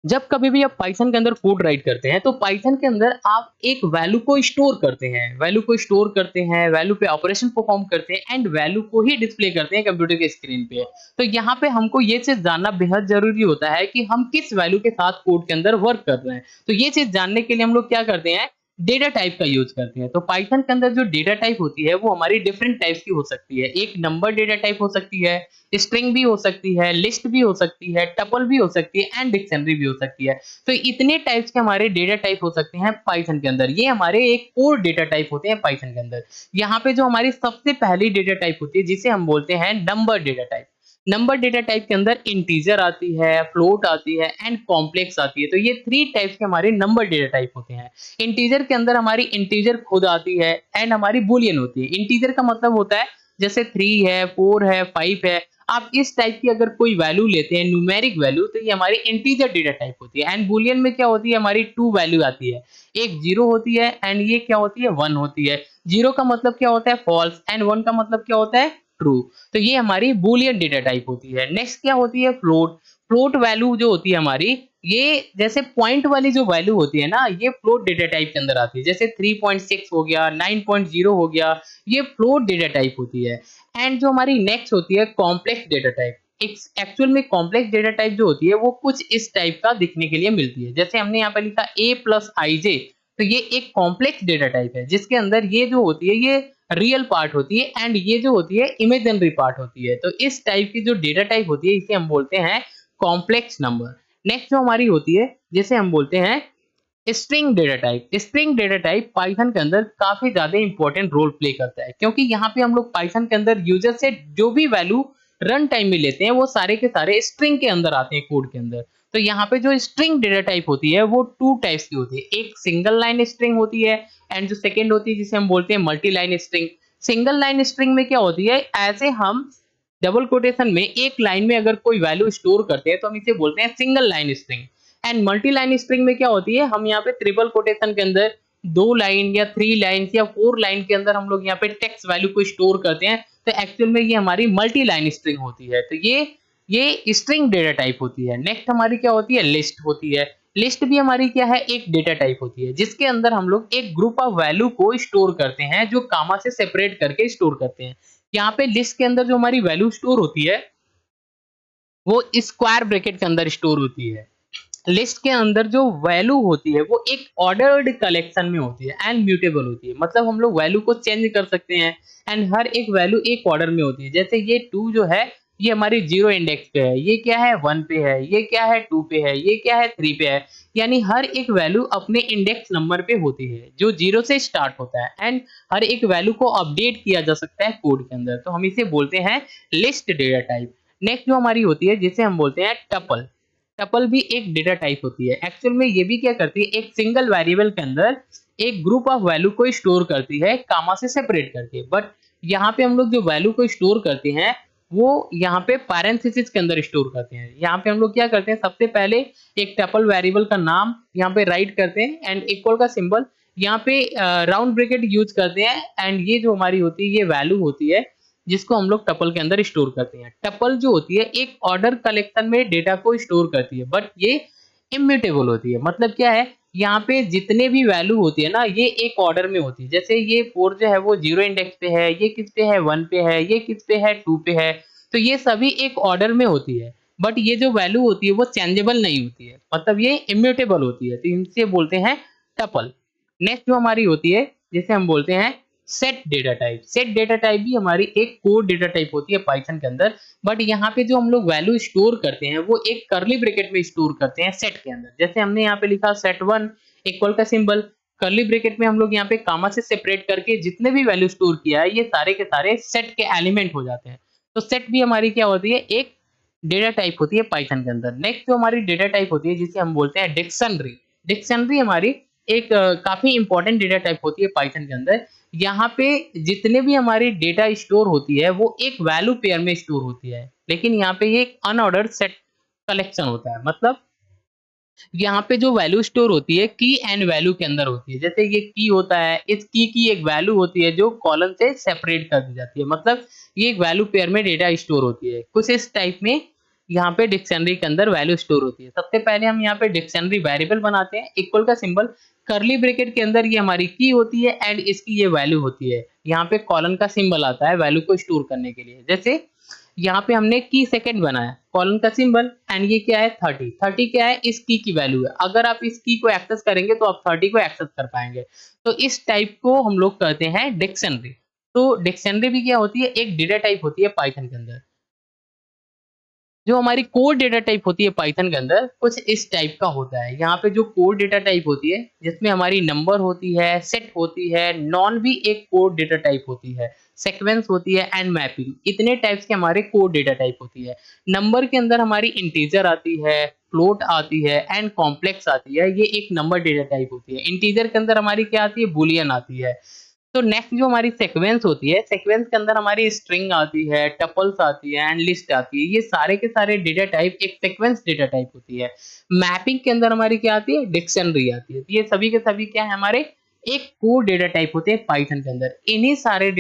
जब कभी भी आप पाइथन के अंदर कोड राइट करते हैं तो पाइथन के अंदर आप एक वैल्यू को स्टोर करते हैं, वैल्यू पे ऑपरेशन परफॉर्म करते हैं एंड वैल्यू को ही डिस्प्ले करते हैं कंप्यूटर के स्क्रीन पे। तो यहाँ पे हमको ये चीज जानना बेहद जरूरी होता है कि हम किस वैल्यू के साथ कोड के अंदर वर्क कर रहे हैं। तो ये चीज जानने के लिए हम लोग क्या करते हैं, डेटा टाइप का यूज करते हैं। तो पाइथन के अंदर जो डेटा टाइप होती है वो हमारी डिफरेंट टाइप्स की हो सकती है। एक नंबर डेटा टाइप हो सकती है, स्ट्रिंग भी हो सकती है, लिस्ट भी हो सकती है, टपल भी हो सकती है एंड डिक्शनरी भी हो सकती है। तो इतने टाइप्स के हमारे डेटा टाइप हो सकते हैं पाइथन के अंदर। ये हमारे एक कोर डेटा टाइप होते हैं पाइथन के अंदर। यहाँ पे जो हमारी सबसे पहली डेटा टाइप होती है जिसे हम बोलते हैं number data type. Number data type के अंदर इंटीजर आती है, फ्लोट आती है एंड कॉम्प्लेक्स आती है। तो ये थ्री टाइप्स के हमारे नंबर डेटा टाइप होते हैं। इंटीजर के अंदर हमारी इंटीजर खुद आती है एंड हमारी बुलियन होती है। इंटीजर का मतलब होता है जैसे 3 है, 4 है, 5 है। आप इस टाइप की अगर कोई वैल्यू लेते हैं, न्यूमेरिक वैल्यू, तो ये हमारी इंटीजर डेटा टाइप होती है। एंड बुलियन में क्या होती है, हमारी 2 वैल्यू आती है। एक 0 होती है एंड ये क्या होती है, 1 होती है। 0 का मतलब क्या होता है, फॉल्स, एंड 1 का मतलब क्या होता है, ट्रू। तो ये हमारी बुलियन डेटा टाइप होती है। नेक्स्ट क्या होती है, फ्लोट। फ्लोट वैल्यू जो होती है हमारी, ये जैसे पॉइंट वाली जो वैल्यू होती है ना, ये फ्लोट डेटा टाइप के अंदर आती है। जैसे 3.6 हो गया, 9.0 हो गया, ये फ्लोट डेटा टाइप होती है। एंड जो हमारी नेक्स्ट होती है कॉम्प्लेक्स डेटा टाइप। एक्चुअल में कॉम्प्लेक्स डेटा टाइप जो होती है वो कुछ इस टाइप का दिखने के लिए मिलती है। जैसे हमने यहाँ पे लिखा a प्लस आई जे, तो ये एक कॉम्प्लेक्स डेटा टाइप है जिसके अंदर ये जो होती है ये रियल पार्ट होती है एंड ये जो होती है इमेजिनरी पार्ट होती है। तो इस टाइप की जो डेटा टाइप होती है इसे हम बोलते हैं कॉम्प्लेक्स नंबर। नेक्स्ट जो हमारी होती है जिसे हम बोलते हैं string data type. String data type Python के अंदर काफी ज्यादा इंपॉर्टेंट रोल प्ले करता है, क्योंकि यहाँ पे हम लोग पाइथन के अंदर यूजर से जो भी वैल्यू रन टाइम में लेते हैं वो सारे के सारे स्ट्रिंग के अंदर आते हैं, कोड के अंदर। तो यहाँ पे जो स्ट्रिंग डेटा टाइप होती है वो 2 टाइप्स की होती है। एक सिंगल लाइन स्ट्रिंग होती है एंड जो सेकेंड होती है जिसे हम बोलते हैं multi line string. Single line string में क्या होती है, ऐसे हम डबल कोटेशन में एक लाइन में अगर कोई वैल्यू स्टोर करते हैं तो हम इसे बोलते हैं single line string. And multi line string में क्या होती है, हम यहाँ पे ट्रिपल कोटेशन के अंदर 2 लाइन या 3 लाइन या 4 लाइन के अंदर हम लोग यहाँ पे टेक्स्ट वैल्यू को स्टोर करते हैं। तो एक्चुअल में ये हमारी मल्टी लाइन स्ट्रिंग होती है। तो ये स्ट्रिंग डेटा टाइप होती है। नेक्स्ट हमारी क्या होती है, लिस्ट होती है। लिस्ट भी हमारी क्या है, एक डेटा टाइप होती है जिसके अंदर हम लोग एक ग्रुप ऑफ वैल्यू को स्टोर करते हैं, जो कामा से सेपरेट करके स्टोर करते हैं। यहाँ पे लिस्ट के अंदर जो हमारी वैल्यू स्टोर होती है वो स्क्वायर ब्रैकेट के अंदर स्टोर होती है। लिस्ट के अंदर जो वैल्यू होती है वो एक ऑर्डर्ड कलेक्शन में होती है एंड म्यूटेबल होती है। मतलब हम लोग वैल्यू को चेंज कर सकते हैं एंड हर एक वैल्यू एक ऑर्डर में होती है। जैसे ये 2 जो है ये हमारी 0 इंडेक्स पे है, ये क्या है 1 पे है, ये क्या है 2 पे है, ये क्या है 3 पे है। यानी हर एक वैल्यू अपने इंडेक्स नंबर पे होती है जो 0 से स्टार्ट होता है एंड हर एक वैल्यू को अपडेट किया जा सकता है कोड के अंदर। तो हम इसे बोलते हैं लिस्ट डेटा टाइप। नेक्स्ट जो हमारी होती है जिसे हम बोलते हैं टपल। टपल भी एक डेटा टाइप होती है। एक्चुअल में ये भी क्या करती है, एक सिंगल वेरिएबल के अंदर एक ग्रुप ऑफ वैल्यू को स्टोर करती है कामा से सेपरेट करके। बट यहाँ पे हम लोग जो वैल्यू को स्टोर करते हैं वो यहाँ पे पैरेंथेसिस के अंदर स्टोर करते हैं। यहाँ पे हम लोग क्या करते हैं, सबसे पहले एक टपल वेरिएबल का नाम यहाँ पे राइट करते हैं एंड इक्वल का सिंबल यहाँ पे राउंड ब्रैकेट यूज करते हैं एंड ये जो हमारी होती है ये वैल्यू होती है जिसको हम लोग टपल के अंदर स्टोर करते हैं। टपल जो होती है एक ऑर्डर कलेक्शन में डेटा को स्टोर करती है, बट ये इम्यूटेबल होती है। मतलब क्या है, यहाँ पे जितने भी वैल्यू होती है ना ये एक ऑर्डर में होती है। जैसे ये 4 जो है वो 0 इंडेक्स पे है, ये किस पे है 1 पे है, ये किस पे है 2 पे है। तो ये सभी एक ऑर्डर में होती है, बट ये जो वैल्यू होती है वो चेंजेबल नहीं होती है, मतलब ये इम्यूटेबल होती है। तो इनसे बोलते हैं टपल। नेक्स्ट जो हमारी होती है जिसे हम बोलते हैं set data type. Set data type भी हमारी एक कोड डेटा टाइप होती है पाइथन के अंदर। बट यहाँ पे जो हम लोग वैल्यू स्टोर करते हैं वो एक कर्ली ब्रैकेट में स्टोर करते हैं सेट के अंदर। जैसे हमने यहाँ पे लिखा set1 इक्वल का सिंबल, कर्ली ब्रैकेट में हम लोग यहाँ पे कामा से सेपरेट करके जितने भी वैल्यू स्टोर किया है ये सारे के सारे सेट के एलिमेंट हो जाते हैं। तो सेट भी हमारी क्या होती है, एक डेटा टाइप होती है पाइथन के अंदर। नेक्स्ट जो हमारी डेटा टाइप होती है जिसे हम बोलते हैं डिक्शनरी। डिक्शनरी हमारी एक काफी इंपॉर्टेंट डेटा टाइप होती है पाइथन के अंदर। यहाँ पे जितने भी हमारी डेटा स्टोर होती है वो एक वैल्यू पेयर में स्टोर होती है, लेकिन यहाँ पे ये एक अनऑर्डर्ड सेट कलेक्शन होता है। मतलब यहाँ पे जो वैल्यू स्टोर होती है की एंड वैल्यू के अंदर होती है। जैसे ये की होता है, इस की एक वैल्यू होती है जो कॉलम से सेपरेट कर दी जाती है। मतलब ये एक वैल्यू पेयर में डेटा स्टोर होती है कुछ इस टाइप में। यहाँ पे डिक्शनरी के अंदर वैल्यू स्टोर होती है। सबसे पहले हम यहाँ पे डिक्शनरी वेरिएबल बनाते हैं, इक्वल का सिंबल, कर्ली ब्रैकेट के अंदर ये हमारी की होती है एंड इसकी ये वैल्यू होती है। यहाँ पे कॉलन का सिंबल आता है वैल्यू को स्टोर करने के लिए। जैसे यहाँ पे हमने की सेकंड बनाया, कॉलन का सिंबल एंड ये क्या है 30। 30 क्या है, इस की वैल्यू है। अगर आप इस की को एक्सेस करेंगे तो आप 30 को एक्सेस कर पाएंगे। तो इस टाइप को हम लोग कहते हैं डिक्शनरी। तो डिक्शनरी भी क्या होती है, एक डेटा टाइप होती है पाइथन के अंदर। जो हमारी कोड डेटा टाइप होती है पाइथन के अंदर कुछ इस टाइप का होता है। यहाँ पे जो कोड डेटा टाइप होती है जिसमें हमारी नंबर होती है, सेट होती है, नॉन भी एक कोड डेटा टाइप होती है, सीक्वेंस होती है एंड मैपिंग, इतने टाइप्स के हमारे कोड डेटा टाइप होती है। नंबर के अंदर हमारी इंटीजर आती है, फ्लोट आती है एंड कॉम्प्लेक्स आती है, ये एक नंबर डेटा टाइप होती है। इंटीजर के अंदर हमारी क्या आती है, बुलियन आती है। तो नेक्स्ट जो हमारी सीक्वेंस होती है, सीक्वेंस के अंदर हमारी स्ट्रिंग आती है, टपल्स आती है एंड लिस्ट आती है। ये सारे के सारे डेटा टाइप एक सीक्वेंस डेटा टाइप होती है। मैपिंग के अंदर हमारी क्या आती है, डिक्शनरी आती है। तो ये सभी के सभी क्या है, हमारे एक कोड डेटा टाइप होते हैं पाइथन के अंदर। इन्हीं सारे